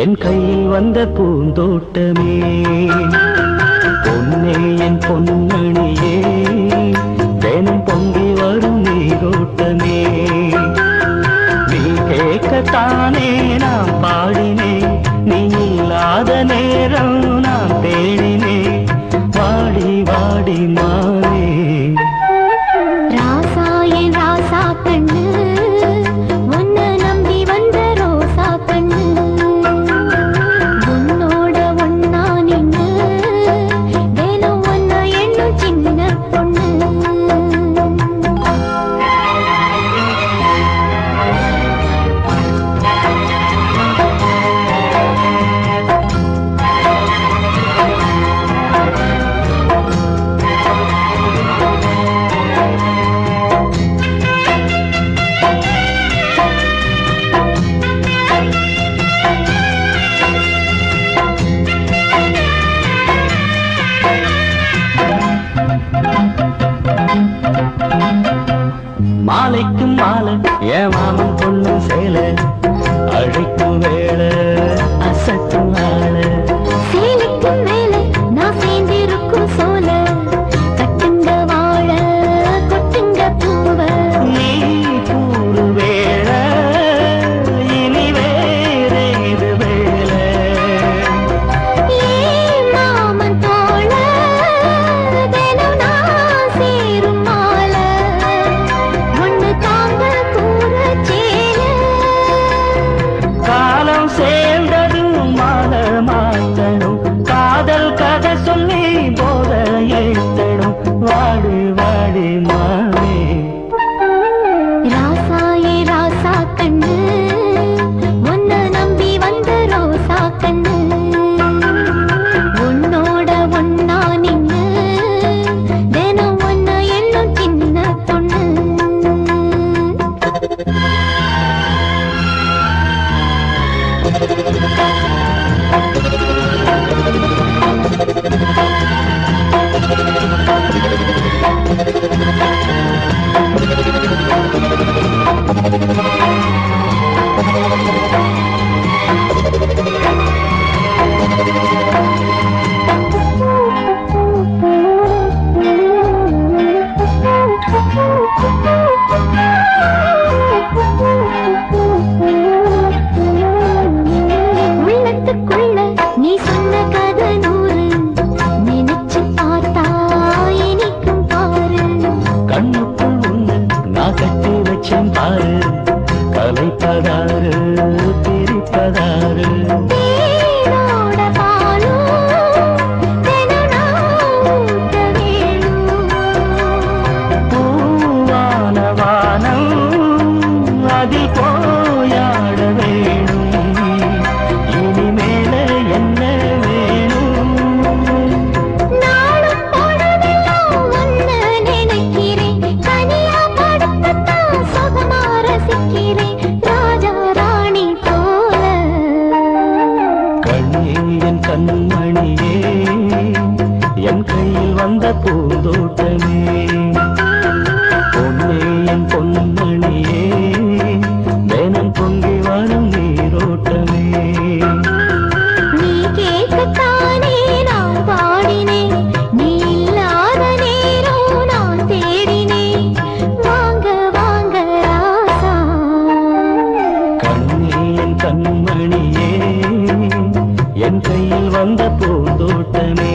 என் கையில் வந்த பூந்தோட்டமே, பொன்னே என் பொன்மணியே, தினம் பொங்கி வரும் நீரோட்டமே. நீ கேட்கத்தானே நான் பாடினேன், நீ இல்லாத நேரம் நான் தேடினேன். வாடி வாடி மானே ராசா என் ராசா கண்ணு, உன்னை நம்பி வந்த ரோசா கண்ணு, உன்னோட ஒன்னா நின்னு தினம் ஒன்னா எண்ணும் சின்ன பொண்ணு. மாலைக்கும் மாலை என் மாமன் பொண்ணு சேலை, அழைக்கும் வேளை அசத்தும் ஆளை. சேலைக்கும் மேலே நான் சேர்ந்திருக்கும் சோல, கட்டுங்க வாழ கொட்டுங்க பூவ. நீ கூறு வேளை இனி வேறேது வேலை. ஏன் மாமன் தோள தினம் நான் சேரும் மாலை, ஒண்ணு தாங்க கூற சேல. காலம் சேர்ந்ததும் மாலை மாத்தணும், காதல் கதை சொல்லி போத ஏத்தணும். வாடி வாடி மானே ராசா ஏ ராசா கண்ணு, உன்னை நம்பி வந்த ரோசா கண்ணு, உன்னோட ஒன்னா நின்னு தினம் ஒன்னா எண்ணும் சின்ன பொண்ணு. உள்ளத்துக்குள்ள நீ சொன்ன கதை நூறு, நினைச்சு பார்த்தா இனிக்கும் பாரு. கண்ணுக்குள் உன்னை நான் கட்டி வச்சேன் பாரு, கலைப்பதாரு பிரிப்பதாரு. தேனோட பாலும் தினம் நான் ஊட்ட வேணும். பூவான வானம் அதில் போயாட வேணும். இனிமேல என்ன வேணும்? நாளும் பொழுதெல்லாம் உன்னை நினைக்கிறேன், தனியா படுத்துத்தான் சுகமா ரசிக்கிறேன், ராஜா ராணி போல. கண்ணே என் கண்மணியே, என் கையில் வந்த பூந்தோட்டமே, பொன்னே என் பொன்மணியே, தினம் பொங்கி வரும் நீரோட்டமே. நீ கேட்கத்தானே நான் பாடினேன், நீ இல்லாத நேரம் நான் தேடினேன். வாங்க வாங்க ராசா. கண்ணே என் கண்மணியே, என் கையில் வந்த பூந்தோட்டமே.